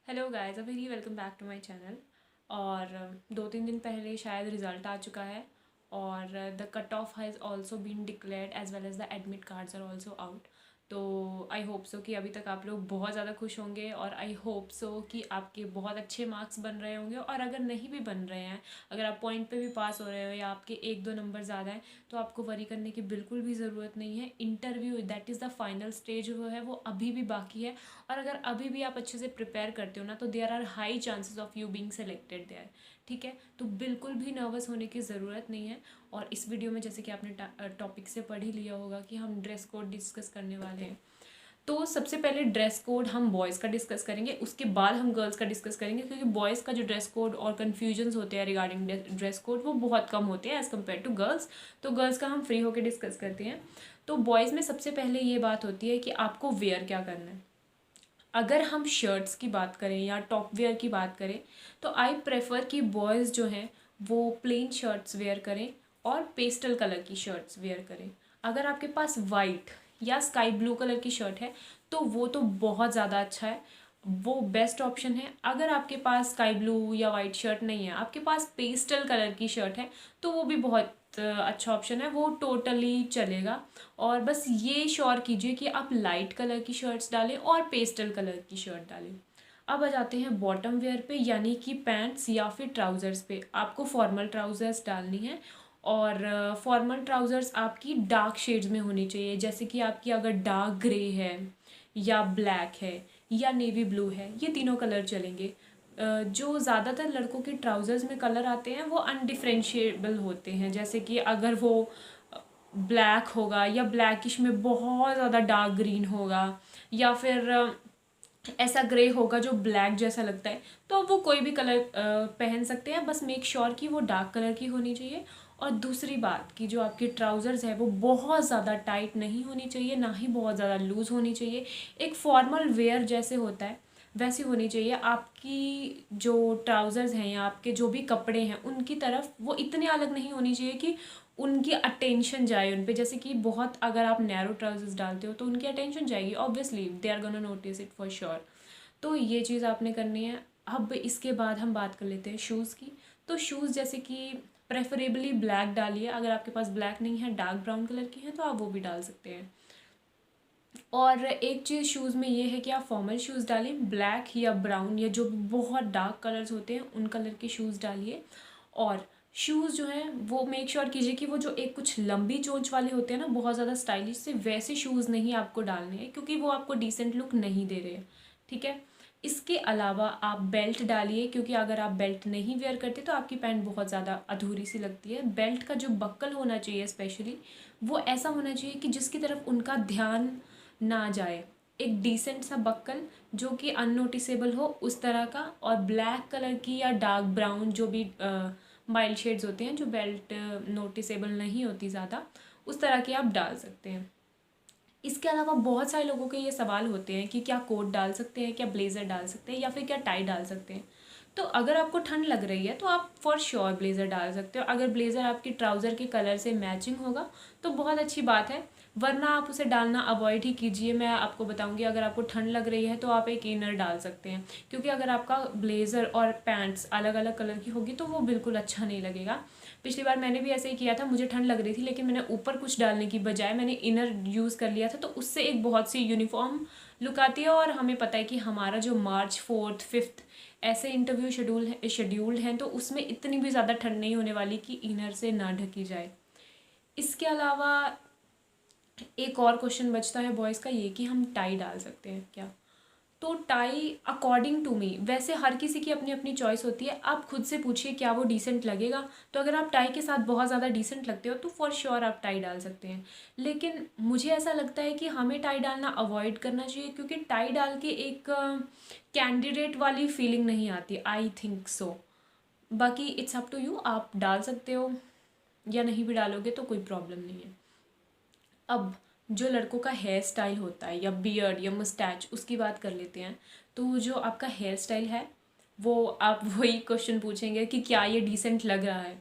Hello guys, a very welcome back to my channel. और 2-3 दिन पहले शायद रिज़ल्ट आ चुका है और the cut off has also been declared as well as the admit cards are also out. तो I hope so कि अभी तक आप लोग बहुत ज़्यादा खुश होंगे और आई होप सो कि आपके बहुत अच्छे मार्क्स बन रहे होंगे। और अगर नहीं भी बन रहे हैं, अगर आप पॉइंट पे भी पास हो रहे हो या आपके 1-2 नंबर ज़्यादा हैं, तो आपको वरी करने की बिल्कुल भी ज़रूरत नहीं है। Interview that is the final stage वो अभी भी बाकी है। और अगर अभी भी आप अच्छे से प्रिपेयर करते हो ना, तो there are high chances of you being selected there. ठीक है, तो बिल्कुल भी नर्वस होने की ज़रूरत नहीं है। और इस वीडियो में जैसे कि आपने टॉपिक से पढ़ ही लिया होगा कि हम ड्रेस कोड डिस्कस करने वाले हैं। तो सबसे पहले ड्रेस कोड हम बॉयज़ का डिस्कस करेंगे, उसके बाद हम गर्ल्स का डिस्कस करेंगे, क्योंकि बॉयज़ का जो ड्रेस कोड और कन्फ्यूजन्स होते हैं रिगार्डिंग ड्रेस कोड वो बहुत कम होते हैं एज़ कम्पेयर टू गर्ल्स। तो गर्ल्स का हम फ्री होकर डिस्कस करते हैं। तो बॉयज़ में सबसे पहले ये बात होती है कि आपको वेयर क्या करना है। अगर हम शर्ट्स की बात करें या टॉप वेयर की बात करें, तो आई प्रेफर कि बॉयज़ जो हैं वो प्लेन शर्ट्स वेयर करें और पेस्टल कलर की शर्ट्स वेयर करें। अगर आपके पास वाइट या स्काई ब्लू कलर की शर्ट है तो वो तो बहुत ज़्यादा अच्छा है, वो बेस्ट ऑप्शन है। अगर आपके पास स्काई ब्लू या वाइट शर्ट नहीं है, आपके पास पेस्टल कलर की शर्ट है, तो वो भी बहुत अच्छा ऑप्शन है, वो टोटली चलेगा। और बस ये श्योर कीजिए कि आप लाइट कलर की शर्ट्स डालें और पेस्टल कलर की शर्ट डालें। अब आ जाते हैं बॉटम वेयर पे, यानी कि पैंट्स या फिर ट्राउज़र्स पे। आपको फॉर्मल ट्राउज़र्स डालनी है और फॉर्मल ट्राउज़र्स आपकी डार्क शेड्स में होनी चाहिए। जैसे कि आपकी अगर डार्क ग्रे है या ब्लैक है या नेवी ब्लू है, ये तीनों कलर चलेंगे। जो ज़्यादातर लड़कों के ट्राउज़र्स में कलर आते हैं वो अनडिफ्रेंशिएबल होते हैं। जैसे कि अगर वो ब्लैक होगा या ब्लैकिश में बहुत ज़्यादा डार्क ग्रीन होगा, या फिर ऐसा ग्रे होगा जो ब्लैक जैसा लगता है, तो वो कोई भी कलर पहन सकते हैं। बस मेक श्योर कि वो डार्क कलर की होनी चाहिए। और दूसरी बात कि जो आपके ट्राउज़र्स है वो बहुत ज़्यादा टाइट नहीं होनी चाहिए, ना ही बहुत ज़्यादा लूज़ होनी चाहिए। एक फॉर्मल वेयर जैसे होता है वैसी होनी चाहिए। आपकी जो ट्राउज़र्स हैं या आपके जो भी कपड़े हैं उनकी तरफ वो इतने अलग नहीं होनी चाहिए कि उनकी अटेंशन जाए उन पे। जैसे कि बहुत अगर आप नैरो ट्राउजर्स डालते हो तो उनकी अटेंशन जाएगी, obviously they are gonna notice it for sure. तो ये चीज़ आपने करनी है। अब इसके बाद हम बात कर लेते हैं शूज़ की। तो शूज़ जैसे कि प्रेफरेबली ब्लैक डालिए। अगर आपके पास ब्लैक नहीं है, डार्क ब्राउन कलर की है, तो आप वो भी डाल सकते हैं। और एक चीज़ शूज़ में ये है कि आप फॉर्मल शूज़ डालें, ब्लैक या ब्राउन या जो बहुत डार्क कलर्स होते हैं उन कलर के शूज़ डालिए। और शूज़ जो हैं वो मेक श्योर कीजिए कि वो जो एक कुछ लंबी चोंच वाले होते हैं ना, बहुत ज़्यादा स्टाइलिश से, वैसे शूज़ नहीं आपको डालने हैं, क्योंकि वो आपको डिसेंट लुक नहीं दे रहे हैं। ठीक है, इसके अलावा आप बेल्ट डालिए, क्योंकि अगर आप बेल्ट नहीं वेयर करते तो आपकी पैंट बहुत ज़्यादा अधूरी सी लगती है। बेल्ट का जो बक्कल होना चाहिए स्पेशली, वो ऐसा होना चाहिए कि जिसकी तरफ उनका ध्यान ना जाए। एक डिसेंट सा बक्कल जो कि अननोटिसेबल हो उस तरह का। और ब्लैक कलर की या डार्क ब्राउन जो भी माइल्ड शेड्स होते हैं जो बेल्ट नोटिसेबल नहीं होती ज़्यादा, उस तरह की आप डाल सकते हैं। इसके अलावा बहुत सारे लोगों के ये सवाल होते हैं कि क्या कोट डाल सकते हैं, क्या ब्लेज़र डाल सकते हैं, या फिर क्या टाई डाल सकते हैं। तो अगर आपको ठंड लग रही है तो आप फॉर श्योर ब्लेज़र डाल सकते हो। अगर ब्लेज़र आपकी ट्राउज़र के कलर से मैचिंग होगा तो बहुत अच्छी बात है, वरना आप उसे डालना अवॉइड ही कीजिए। मैं आपको बताऊंगी, अगर आपको ठंड लग रही है तो आप एक इनर डाल सकते हैं, क्योंकि अगर आपका ब्लेज़र और पैंट्स अलग अलग कलर की होगी तो वो बिल्कुल अच्छा नहीं लगेगा। पिछली बार मैंने भी ऐसे ही किया था, मुझे ठंड लग रही थी लेकिन मैंने ऊपर कुछ डालने की बजाय मैंने इनर यूज़ कर लिया था, तो उससे एक बहुत सी यूनिफॉर्म लुक आती है। और हमें पता है कि हमारा जो मार्च 4, 5 ऐसे इंटरव्यू शेड्यूल्ड हैं, तो उसमें इतनी भी ज़्यादा ठंड नहीं होने वाली कि इनर से ना ढकी जाए। इसके अलावा एक और क्वेश्चन बचता है बॉयज़ का, ये कि हम टाई डाल सकते हैं क्या। तो टाई अकॉर्डिंग टू मी, वैसे हर किसी की अपनी अपनी चॉइस होती है, आप खुद से पूछिए क्या वो डिसेंट लगेगा। तो अगर आप टाई के साथ बहुत ज़्यादा डिसेंट लगते हो तो फॉर श्योर आप टाई डाल सकते हैं। लेकिन मुझे ऐसा लगता है कि हमें टाई डालना अवॉइड करना चाहिए, क्योंकि टाई डाल के एक कैंडिडेट वाली फीलिंग नहीं आती, आई थिंक सो। बाकी इट्स अप टू यू, आप डाल सकते हो या नहीं भी डालोगे तो कोई प्रॉब्लम नहीं है। अब जो लड़कों का हेयर स्टाइल होता है या बियर्ड या मुस्टैच, उसकी बात कर लेते हैं। तो जो आपका हेयर स्टाइल है वो आप वही क्वेश्चन पूछेंगे कि क्या ये डिसेंट लग रहा है।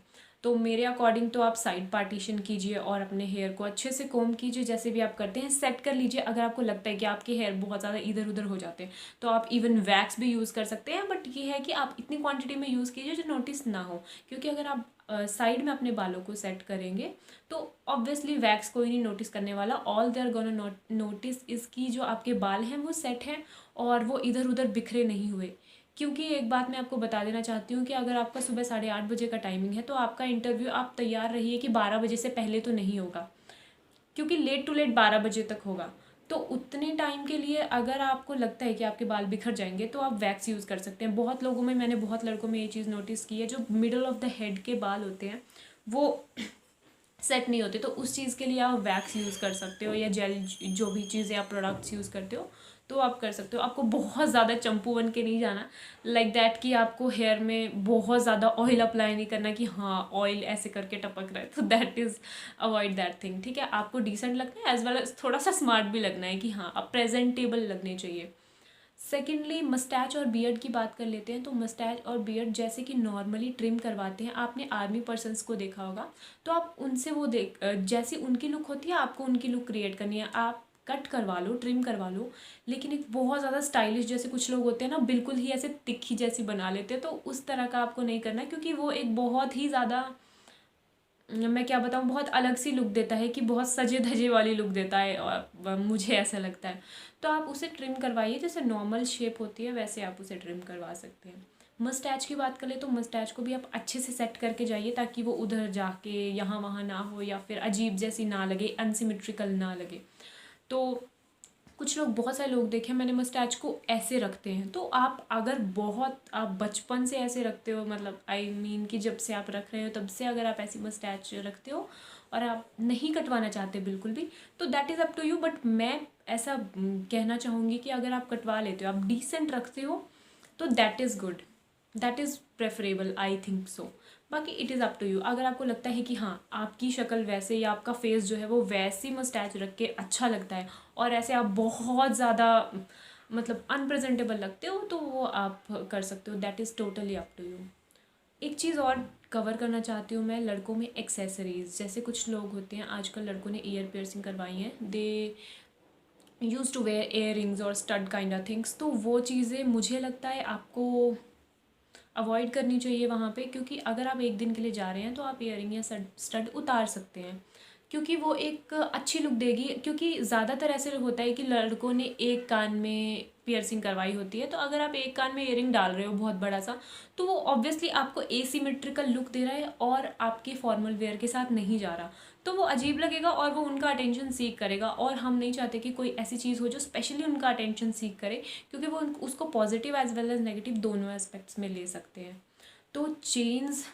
तो मेरे अकॉर्डिंग तो आप साइड पार्टीशन कीजिए और अपने हेयर को अच्छे से कोम कीजिए, जैसे भी आप करते हैं सेट कर लीजिए। अगर आपको लगता है कि आपके हेयर बहुत ज़्यादा इधर उधर हो जाते हैं तो आप इवन वैक्स भी यूज़ कर सकते हैं, बट ये है कि आप इतनी क्वांटिटी में यूज़ कीजिए जो नोटिस ना हो, क्योंकि अगर आप साइड में अपने बालों को सेट करेंगे तो ऑब्वियसली वैक्स कोई नहीं नोटिस करने वाला। All they are gonna notice इसकी जो आपके बाल हैं वो सेट हैं और वो इधर उधर बिखरे नहीं हुए। क्योंकि एक बात मैं आपको बता देना चाहती हूँ कि अगर आपका सुबह 8:30 बजे का टाइमिंग है तो आपका इंटरव्यू आप तैयार रहिए कि 12 बजे से पहले तो नहीं होगा, क्योंकि लेट टू लेट 12 बजे तक होगा। तो उतने टाइम के लिए अगर आपको लगता है कि आपके बाल बिखर जाएंगे तो आप वैक्स यूज़ कर सकते हैं। बहुत लोगों में, मैंने बहुत लड़कों में ये चीज़ नोटिस की है, जो मिडल ऑफ द हेड के बाल होते हैं वो सेट नहीं होते, तो उस चीज़ के लिए आप वैक्स यूज़ कर सकते हो या जेल, जो भी चीज़ें आप प्रोडक्ट्स यूज़ करते हो तो आप कर सकते हो। आपको बहुत ज़्यादा चंपू बन के नहीं जाना लाइक दैट कि आपको हेयर में बहुत ज़्यादा ऑयल अप्लाई नहीं करना कि हाँ ऑयल ऐसे करके टपक रहा है, तो that is avoid that thing. ठीक है, आपको डिसेंट लगना है एज वेल एज थोड़ा सा स्मार्ट भी लगना है कि हाँ आप प्रेजेंटेबल लगने चाहिए। सेकेंडली मस्टैच और बियर्ड की बात कर लेते हैं। तो मस्टैच और बियर्ड जैसे कि नॉर्मली ट्रिम करवाते हैं, आपने आर्मी पर्सन्स को देखा होगा, तो आप उनसे वो जैसी उनकी लुक होती है आपको उनकी लुक क्रिएट करनी है। आप कट करवा लो, ट्रिम करवा लो, लेकिन एक बहुत ज़्यादा स्टाइलिश, जैसे कुछ लोग होते हैं ना बिल्कुल ही ऐसे तिखी जैसी बना लेते हैं, तो उस तरह का आपको नहीं करना है, क्योंकि वो एक बहुत ही ज़्यादा, मैं क्या बताऊँ, बहुत अलग सी लुक देता है कि बहुत सजे धजे वाली लुक देता है, और मुझे ऐसा लगता है। तो आप उसे ट्रिम करवाइए, जैसे नॉर्मल शेप होती है वैसे आप उसे ट्रिम करवा सकते हैं। मस्टैच की बात करें तो मस्टैच को भी आप अच्छे से सेट करके जाइए ताकि वो उधर जाके यहाँ वहाँ ना हो या फिर अजीब जैसी ना लगे, अनसिमेट्रिकल ना लगे। तो कुछ लोग, बहुत सारे लोग देखे मैंने मस्टैच को ऐसे रखते हैं, तो आप अगर बहुत आप बचपन से ऐसे रखते हो, मतलब आई मीन कि जब से आप रख रहे हो तब से अगर आप ऐसी मस्टैच रखते हो और आप नहीं कटवाना चाहते बिल्कुल भी, तो that is up to you. But मैं ऐसा कहना चाहूँगी कि अगर आप कटवा लेते हो, आप डिसेंट रखते हो, तो that is good, that is preferable, I think so. बाकी it is up to you. अगर आपको लगता है कि हाँ आपकी शक्ल वैसे या आपका फेस जो है वो वैसी मस्टैच रख के अच्छा लगता है और ऐसे आप बहुत ज़्यादा मतलब अनप्रेजेंटेबल लगते हो, तो वो आप कर सकते हो, that is totally up to you. एक चीज़ और कवर करना चाहती हूँ मैं, लड़कों में एक्सेसरीज। जैसे कुछ लोग होते हैं, आजकल लड़कों ने ईयर पियर्सिंग करवाई हैं, they used to wear earrings और स्टड काइंड ऑफ थिंग्स, तो वो चीज़ें मुझे लगता है आपको अवॉइड करनी चाहिए वहाँ पे, क्योंकि अगर आप एक दिन के लिए जा रहे हैं तो आप ईयरिंग या स्टड उतार सकते हैं, क्योंकि वो एक अच्छी लुक देगी। क्योंकि ज़्यादातर ऐसे होता है कि लड़कों ने एक कान में पियर्सिंग करवाई होती है, तो अगर आप एक कान में ईयरिंग डाल रहे हो बहुत बड़ा सा, तो वो ऑब्वियसली आपको एसिमेट्रिकल लुक दे रहा है और आपके फॉर्मल वेयर के साथ नहीं जा रहा, तो वो अजीब लगेगा और वो उनका अटेंशन सीक करेगा, और हम नहीं चाहते कि कोई ऐसी चीज़ हो जो स्पेशली उनका अटेंशन सीक करे, क्योंकि वो उसको positive as well as negative दोनों एस्पेक्ट्स में ले सकते हैं। तो चेन्स,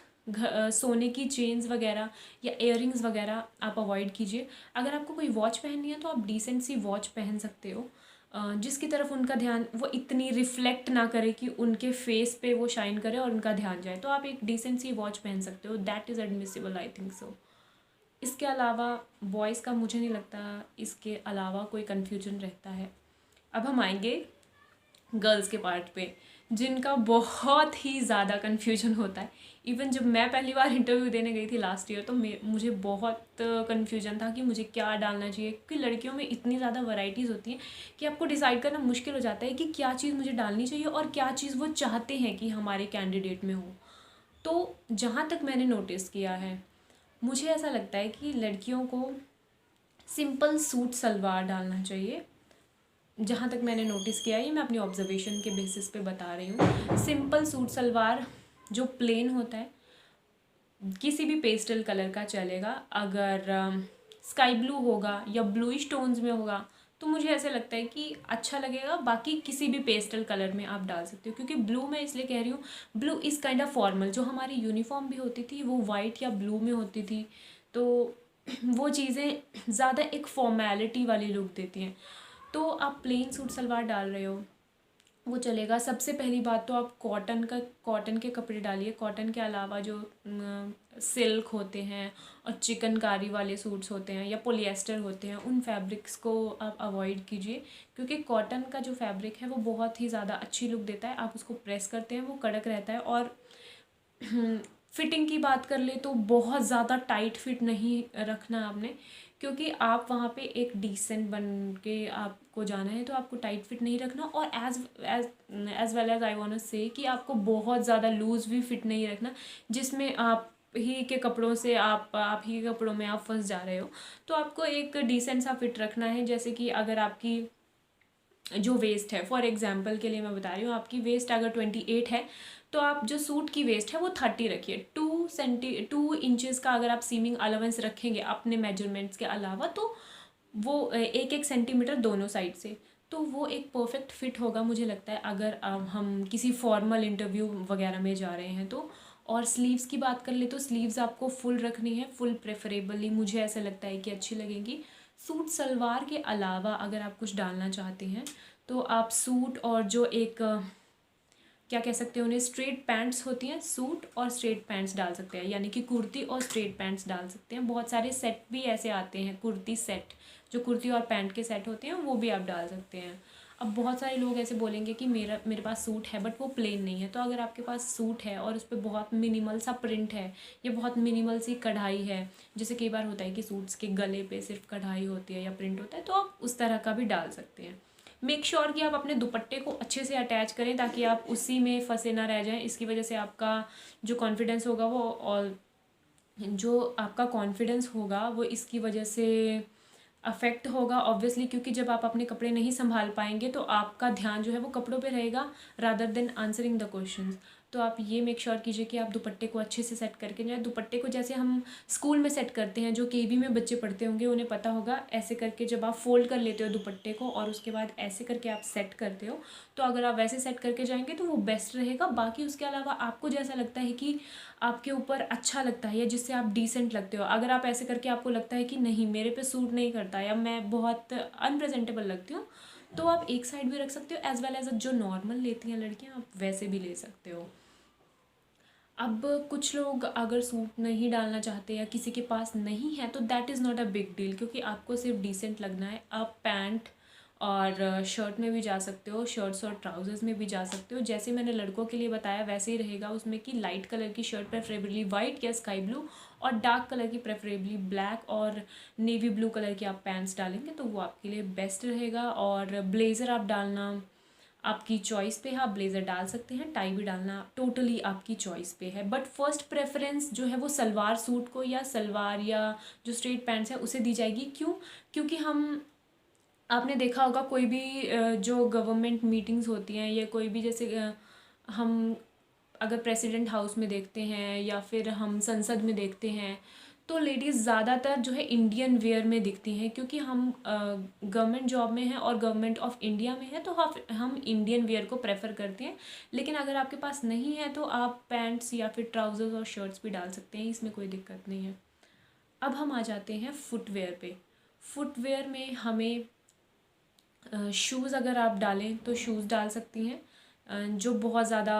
सोने की चेन्स वगैरह या इयररिंग्स वगैरह आप अवॉइड कीजिए। अगर आपको कोई वॉच पहननी है तो आप डिसेंट सी वॉच पहन सकते हो, जिसकी तरफ उनका ध्यान वो इतनी रिफ्लेक्ट ना करे कि उनके फेस पे वो शाइन करे और उनका ध्यान जाए, तो आप एक डिसेंट सी वॉच पहन सकते हो, that is admissible, I think सो। इसके अलावा बॉयज़ का मुझे नहीं लगता इसके अलावा कोई कन्फ्यूजन रहता है। अब हम आएंगे गर्ल्स के पार्ट पे, जिनका बहुत ही ज़्यादा कन्फ्यूजन होता है। इवन जब मैं पहली बार इंटरव्यू देने गई थी लास्ट ईयर, तो मुझे बहुत कन्फ्यूजन था कि मुझे क्या डालना चाहिए, क्योंकि लड़कियों में इतनी ज़्यादा वैरायटीज़ होती हैं कि आपको डिसाइड करना मुश्किल हो जाता है कि क्या चीज़ मुझे डालनी चाहिए और क्या चीज़ वो चाहते हैं कि हमारे कैंडिडेट में हो। तो जहाँ तक मैंने नोटिस किया है, मुझे ऐसा लगता है कि लड़कियों को सिंपल सूट सलवार डालना चाहिए। जहाँ तक मैंने नोटिस किया है, मैं अपनी ऑब्जर्वेशन के बेसिस पे बता रही हूँ। सिंपल सूट सलवार जो प्लेन होता है, किसी भी पेस्टल कलर का चलेगा। अगर स्काई ब्लू होगा या ब्लूइश टोन्स में होगा तो मुझे ऐसे लगता है कि अच्छा लगेगा। बाकी किसी भी पेस्टल कलर में आप डाल सकते हो, क्योंकि ब्लू मैं इसलिए कह रही हूँ, blue is kind of formal. जो हमारी यूनिफॉर्म भी होती थी वो वाइट या ब्लू में होती थी, तो वो चीज़ें ज़्यादा एक फॉर्मेलिटी वाली लुक देती हैं। तो आप प्लेन सूट सलवार डाल रहे हो वो चलेगा। सबसे पहली बात तो आप कॉटन के कपड़े डालिए। कॉटन के अलावा जो सिल्क होते हैं और चिकनकारी वाले सूट्स होते हैं या पॉलिएस्टर होते हैं, उन फैब्रिक्स को आप अवॉइड कीजिए, क्योंकि कॉटन का जो फैब्रिक है वो बहुत ही ज़्यादा अच्छी लुक देता है। आप उसको प्रेस करते हैं वो कड़क रहता है और फिटिंग की बात कर ले तो बहुत ज़्यादा टाइट फिट नहीं रखना आपने, क्योंकि आप वहाँ पे एक डिसेंट बन के आपको जाना है, तो आपको टाइट फिट नहीं रखना। और as well as I want say कि आपको बहुत ज़्यादा लूज़ भी फिट नहीं रखना, जिसमें आप ही के कपड़ों से आप ही के कपड़ों में आप फंस जा रहे हो। तो आपको एक डिसेंट सा फिट रखना है। जैसे कि अगर आपकी जो वेस्ट है, फॉर एग्जांपल के लिए मैं बता रही हूँ, आपकी वेस्ट अगर 28 है, तो आप जो सूट की वेस्ट है वो 30 रखिए। 2 इंचज़ का अगर आप सीमिंग अलावेंस रखेंगे अपने मेजरमेंट्स के अलावा, तो वो 1-1 सेंटीमीटर दोनों साइड से, तो वो एक परफेक्ट फिट होगा मुझे लगता है, अगर हम किसी फॉर्मल इंटरव्यू वगैरह में जा रहे हैं तो। और स्लीव्स की बात कर ले तो स्लीव्स आपको फुल रखनी है, फुल प्रेफरेबली मुझे ऐसा लगता है कि अच्छी लगेंगी। सूट सलवार के अलावा अगर आप कुछ डालना चाहते हैं तो आप सूट और जो एक क्या कह सकते हैं उन्हें, स्ट्रेट पैंट्स होती हैं, सूट और स्ट्रेट पैंट्स डाल सकते हैं, यानी कि कुर्ती और स्ट्रेट पैंट्स डाल सकते हैं। बहुत सारे सेट भी ऐसे आते हैं, कुर्ती सेट, जो कुर्ती और पैंट के सेट होते हैं, वो भी आप डाल सकते हैं। अब बहुत सारे लोग ऐसे बोलेंगे कि मेरे पास सूट है बट वो प्लेन नहीं है, तो अगर आपके पास सूट है और उस पर बहुत मिनिमल सा प्रिंट है या बहुत मिनिमल सी कढ़ाई है, जैसे कई बार होता है कि सूट्स के गले पे सिर्फ कढ़ाई होती है या प्रिंट होता है, तो आप उस तरह का भी डाल सकते हैं। मेक श्योर कि आप अपने दुपट्टे को अच्छे से अटैच करें, ताकि आप उसी में फंसे ना रह जाएं। इसकी वजह से आपका जो कॉन्फिडेंस होगा वो, और जो आपका कॉन्फिडेंस होगा वो इसकी वजह से अफेक्ट होगा ऑब्वियसली, क्योंकि जब आप अपने कपड़े नहीं संभाल पाएंगे तो आपका ध्यान जो है वो कपड़ों पे रहेगा rather than answering the questions. तो आप ये मेक श्योर कीजिए कि आप दुपट्टे को अच्छे से सेट करके जाए। दुपट्टे को जैसे हम स्कूल में सेट करते हैं, जो केवी में बच्चे पढ़ते होंगे उन्हें पता होगा, ऐसे करके जब आप फोल्ड कर लेते हो दुपट्टे को और उसके बाद ऐसे करके आप सेट करते हो, तो अगर आप वैसे सेट करके जाएंगे तो वो बेस्ट रहेगा। बाकी उसके अलावा आपको जैसा लगता है कि आपके ऊपर अच्छा लगता है या जिससे आप डिसेंट लगते हो, अगर आप ऐसे करके आपको लगता है कि नहीं मेरे पे सूट नहीं करता या मैं बहुत अनप्रेजेंटेबल लगती हूँ, तो आप एक साइड भी रख सकते हो। एज वेल एज जो नॉर्मल लेती हैं लड़कियाँ, आप वैसे भी ले सकते हो। अब कुछ लोग अगर सूट नहीं डालना चाहते या किसी के पास नहीं है, तो that is not a big deal, क्योंकि आपको सिर्फ डिसेंट लगना है। आप पैंट और शर्ट में भी जा सकते हो, शर्ट्स और ट्राउजर्स में भी जा सकते हो। जैसे मैंने लड़कों के लिए बताया वैसे ही रहेगा उसमें, कि लाइट कलर की शर्ट प्रेफरेबली वाइट या स्काई ब्लू, और डार्क कलर की प्रेफरेबली ब्लैक और नेवी ब्लू कलर की आप पैंट्स डालेंगे तो वो आपके लिए बेस्ट रहेगा। और ब्लेज़र आप डालना आपकी चॉइस पे है, आप ब्लेज़र डाल सकते हैं, टाई भी डालना टोटली आपकी चॉइस पे है। बट फर्स्ट प्रेफरेंस जो है वो सलवार सूट को या सलवार या जो स्ट्रेट पैंट्स है उसे दी जाएगी। क्यों? क्योंकि हम, आपने देखा होगा कोई भी जो गवर्नमेंट मीटिंग्स होती हैं या कोई भी, जैसे हम अगर प्रेसिडेंट हाउस में देखते हैं या फिर हम संसद में देखते हैं, तो लेडीज़ ज़्यादातर जो है इंडियन वेयर में दिखती हैं, क्योंकि हम गवर्नमेंट जॉब में हैं और गवर्नमेंट ऑफ इंडिया में है, तो हम इंडियन वेयर को प्रेफर करते हैं। लेकिन अगर आपके पास नहीं है तो आप पैंट्स या फिर ट्राउजर्स और शर्ट्स भी डाल सकते हैं, इसमें कोई दिक्कत नहीं है। अब हम आ जाते हैं फुटवेयर पे। फुटवेयर में हमें शूज़ अगर आप डालें तो शूज़ डाल सकती हैं जो बहुत ज़्यादा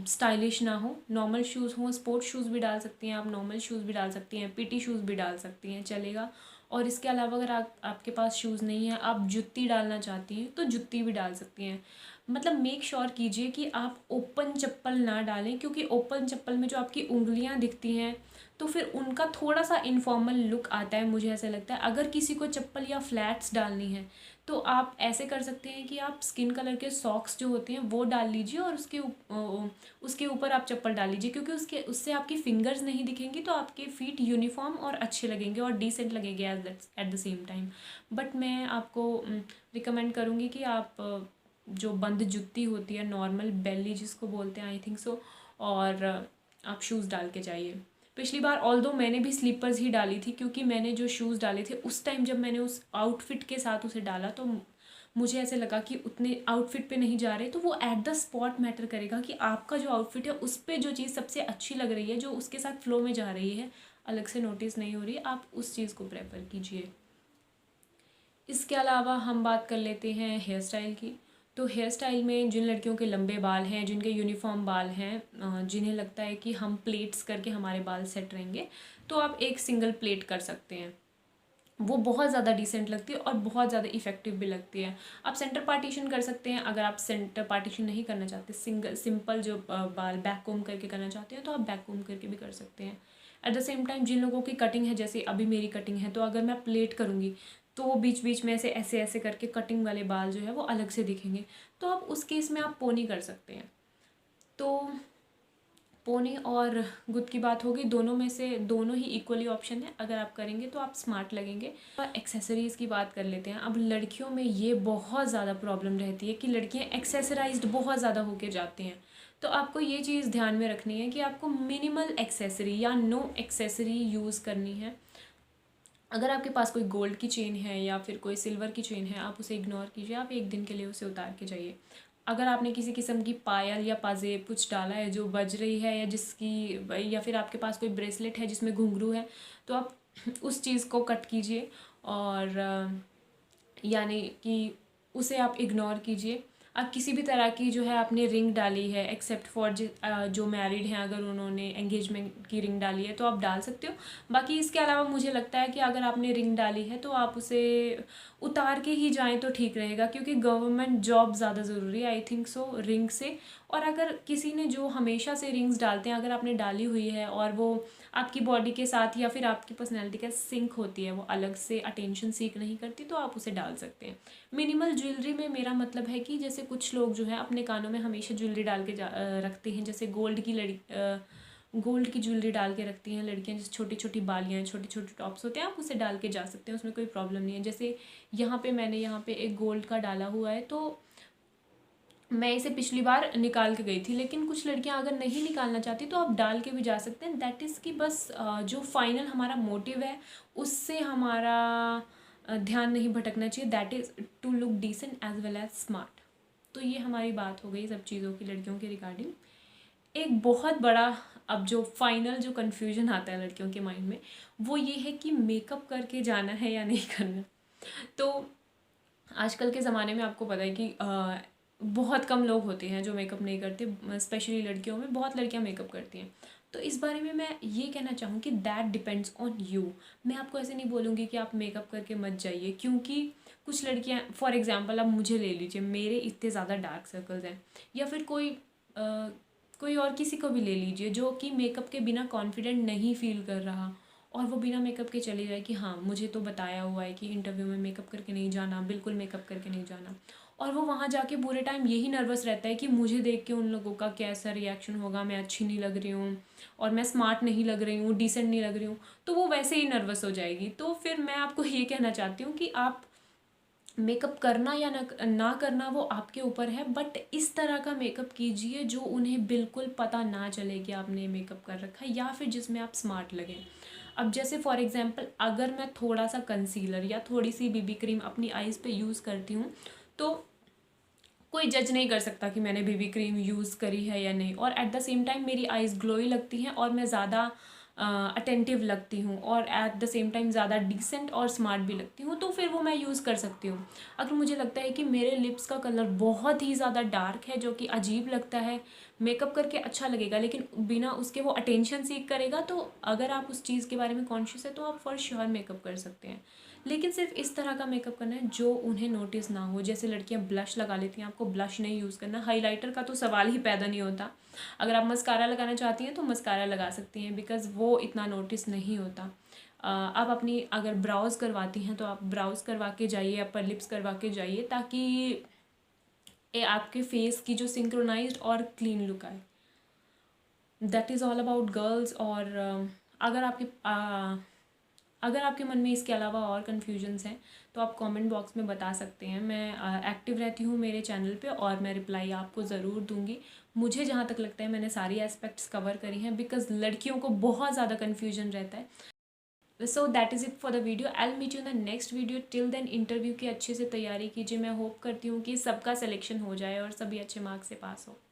स्टाइलिश ना हो, नॉर्मल शूज़ हों। स्पोर्ट्स शूज़ भी डाल सकती हैं आप, नॉर्मल शूज़ भी डाल सकती हैं, पीटी शूज़ भी डाल सकती हैं, चलेगा। और इसके अलावा अगर आपके पास शूज़ नहीं है, आप जुत्ती डालना चाहती हैं तो जुत्ती भी डाल सकती हैं। मतलब मेक श्योर कीजिए कि आप ओपन चप्पल ना डालें, क्योंकि ओपन चप्पल में जो आपकी उंगलियां दिखती हैं तो फिर उनका थोड़ा सा इनफॉर्मल लुक आता है, मुझे ऐसा लगता है। अगर किसी को चप्पल या फ्लैट्स डालनी है तो आप ऐसे कर सकते हैं कि आप स्किन कलर के सॉक्स जो होते हैं वो डाल लीजिए और उसके ऊपर आप चप्पल डाल लीजिए, क्योंकि उससे आपकी फिंगर्स नहीं दिखेंगी, तो आपके फीट यूनिफॉर्म और अच्छे लगेंगे और डिसेंट लगेंगे at the same time. But मैं आपको रिकमेंड करूँगी कि आप जो बंद जुत्ती होती है, नॉर्मल बेली जिसको बोलते हैं, आई थिंक सो, और आप शूज़ डाल के जाइए। पिछली बार ऑल्दो मैंने भी स्लीपर्स ही डाली थी, क्योंकि मैंने जो शूज़ डाले थे उस टाइम जब मैंने उस आउटफिट के साथ उसे डाला तो मुझे ऐसे लगा कि उतने आउटफिट पे नहीं जा रहे, तो वो एट द स्पॉट मैटर करेगा कि आपका जो आउटफिट है उस पर जो चीज़ सबसे अच्छी लग रही है, जो उसके साथ फ्लो में जा रही है, अलग से नोटिस नहीं हो रही, आप उस चीज़ को प्रेफर कीजिए। इसके अलावा हम बात कर लेते हैं हेयर स्टाइल की। तो हेयर स्टाइल में जिन लड़कियों के लंबे बाल हैं, जिनके यूनिफॉर्म बाल हैं, जिन्हें लगता है कि हम प्लेट्स करके हमारे बाल सेट रहेंगे, तो आप एक सिंगल प्लेट कर सकते हैं। वो बहुत ज़्यादा डिसेंट लगती है और बहुत ज़्यादा इफेक्टिव भी लगती है। आप सेंटर पार्टीशन कर सकते हैं, अगर आप सेंटर पार्टीशन नहीं करना चाहते, सिंपल जो बाल बैक कोम करके करना चाहते हैं तो आप बैक कोम करके भी कर सकते हैं। एट द सेम टाइम जिन लोगों की कटिंग है, जैसे अभी मेरी कटिंग है, तो अगर मैं प्लेट करूँगी तो वो बीच बीच में ऐसे ऐसे ऐसे करके कटिंग वाले बाल जो है वो अलग से दिखेंगे, तो आप उस केस में आप पोनी कर सकते हैं। तो पोनी और गुद की बात होगी, दोनों में से दोनों ही इक्वली ऑप्शन है, अगर आप करेंगे तो आप स्मार्ट लगेंगे। और एक्सेसरीज़ की बात कर लेते हैं। अब लड़कियों में ये बहुत ज़्यादा प्रॉब्लम रहती है कि लड़कियां एक्सेसराइज्ड बहुत ज़्यादा होके जाती हैं। तो आपको ये चीज़ ध्यान में रखनी है कि आपको मिनिमल एक्सेसरी या नो एक्सेसरी यूज़ करनी है। अगर आपके पास कोई गोल्ड की चेन है या फिर कोई सिल्वर की चेन है, आप उसे इग्नोर कीजिए, आप एक दिन के लिए उसे उतार के जाइए। अगर आपने किसी किस्म की पायल या पाजेब कुछ डाला है जो बज रही है, या जिसकी, या फिर आपके पास कोई ब्रेसलेट है जिसमें घुंघरू है, तो आप उस चीज़ को कट कीजिए, और यानी कि उसे आप इग्नोर कीजिए। आप किसी भी तरह की जो है आपने रिंग डाली है, एक्सेप्ट फॉर जो मैरिड हैं, अगर उन्होंने एंगेजमेंट की रिंग डाली है तो आप डाल सकते हो। बाकी इसके अलावा मुझे लगता है कि अगर आपने रिंग डाली है तो आप उसे उतार के ही जाएं तो ठीक रहेगा, क्योंकि गवर्नमेंट जॉब ज़्यादा ज़रूरी है आई थिंक सो रिंग से। और अगर किसी ने जो हमेशा से रिंग्स डालते हैं, अगर आपने डाली हुई है और वो आपकी बॉडी के साथ या फिर आपकी पर्सनैलिटी के सिंक होती है, वो अलग से अटेंशन सीक नहीं करती, तो आप उसे डाल सकते हैं। मिनिमल ज्वेलरी में मेरा मतलब है कि जैसे कुछ लोग जो है अपने कानों में हमेशा ज्वेलरी डाल के रखते हैं, जैसे गोल्ड की ज्वेलरी डाल के रखती हैं लड़कियां, जैसे छोटी छोटी बालियाँ, छोटे छोटे टॉप्स होते हैं, आप उसे डाल के जा सकते हैं, उसमें कोई प्रॉब्लम नहीं है। जैसे मैंने यहाँ पे एक गोल्ड का डाला हुआ है, तो मैं इसे पिछली बार निकाल के गई थी, लेकिन कुछ लड़कियां अगर नहीं निकालना चाहती तो आप डाल के भी जा सकते हैं। दैट इज़ कि बस जो फाइनल हमारा मोटिव है उससे हमारा ध्यान नहीं भटकना चाहिए, that is to look decent as well as smart. तो ये हमारी बात हो गई सब चीज़ों की लड़कियों के रिगार्डिंग। एक बहुत बड़ा अब जो फाइनल जो कन्फ्यूजन आता है लड़कियों के माइंड में, वो ये है कि मेकअप करके जाना है या नहीं करना। तो आजकल के ज़माने में आपको पता है कि बहुत कम लोग होते हैं जो मेकअप नहीं करते, स्पेशली लड़कियों में बहुत लड़कियां मेकअप करती हैं। तो इस बारे में मैं ये कहना चाहूँ कि दैट डिपेंड्स ऑन यू। मैं आपको ऐसे नहीं बोलूँगी कि आप मेकअप करके मत जाइए, क्योंकि कुछ लड़कियां, फॉर एग्जांपल अब मुझे ले लीजिए, मेरे इतने ज़्यादा डार्क सर्कल्स हैं, या फिर कोई और किसी को भी ले लीजिए जो कि मेकअप के बिना कॉन्फिडेंट नहीं फील कर रहा, और वो बिना मेकअप के चली जाए कि हाँ मुझे तो बताया हुआ है कि इंटरव्यू में मेकअप करके नहीं जाना, बिल्कुल मेकअप करके नहीं जाना, और वो वहाँ जाके पूरे टाइम यही नर्वस रहता है कि मुझे देख के उन लोगों का कैसा रिएक्शन होगा, मैं अच्छी नहीं लग रही हूँ, और मैं स्मार्ट नहीं लग रही हूँ, डिसेंट नहीं लग रही हूँ, तो वो वैसे ही नर्वस हो जाएगी। तो फिर मैं आपको ये कहना चाहती हूँ कि आप मेकअप करना या ना करना वो आपके ऊपर है, बट इस तरह का मेकअप कीजिए जो उन्हें बिल्कुल पता ना चले कि आपने मेकअप कर रखा है, या फिर जिसमें आप स्मार्ट लगें। अब जैसे फॉर एग्जांपल अगर मैं थोड़ा सा कंसीलर या थोड़ी सी बीबी क्रीम अपनी आईज़ पे यूज़ करती हूँ, तो कोई जज नहीं कर सकता कि मैंने बीबी क्रीम यूज़ करी है या नहीं, और एट द सेम टाइम मेरी आइज़ ग्लोई लगती हैं और मैं ज़्यादा अटेंटिव लगती हूँ, और एट द सेम टाइम ज़्यादा डिसेंट और स्मार्ट भी लगती हूँ, तो फिर वो मैं यूज़ कर सकती हूँ। अगर मुझे लगता है कि मेरे लिप्स का कलर बहुत ही ज़्यादा डार्क है, जो कि अजीब लगता है, मेकअप करके अच्छा लगेगा लेकिन बिना उसके वो अटेंशन सीख करेगा, तो अगर आप उस चीज़ के बारे में कॉन्शियस है तो आप फॉर श्योर मेकअप कर सकते हैं। लेकिन सिर्फ इस तरह का मेकअप करना है जो उन्हें नोटिस ना हो। जैसे लड़कियां ब्लश लगा लेती हैं, आपको ब्लश नहीं यूज़ करना, हाइलाइटर का तो सवाल ही पैदा नहीं होता। अगर आप मस्कारा लगाना चाहती हैं तो मस्कारा लगा सकती हैं, बिकॉज़ वो इतना नोटिस नहीं होता। आप अपनी अगर ब्राउज़ करवाती हैं तो आप ब्राउज़ करवा के जाइए, अपर लिप्स करवा के जाइए, ताकि आपके फेस की जो सिंक्रोनाइज्ड और क्लीन लुक आए। That is all about girls. और अगर आपके अगर आपके मन में इसके अलावा और कन्फ्यूजन्स हैं तो आप कमेंट बॉक्स में बता सकते हैं। मैं एक्टिव रहती हूँ मेरे चैनल पे और मैं रिप्लाई आपको ज़रूर दूँगी। मुझे जहाँ तक लगता है मैंने सारी एस्पेक्ट्स कवर करी हैं, बिकॉज़ लड़कियों को बहुत ज़्यादा कन्फ्यूजन रहता है। So that is it for the video. I will meet you in the next video. Till then interview की अच्छे से तैयारी कीजिए। मैं होप करती हूँ कि सबका सिलेक्शन हो जाए और सभी अच्छे मार्क्स से पास हो।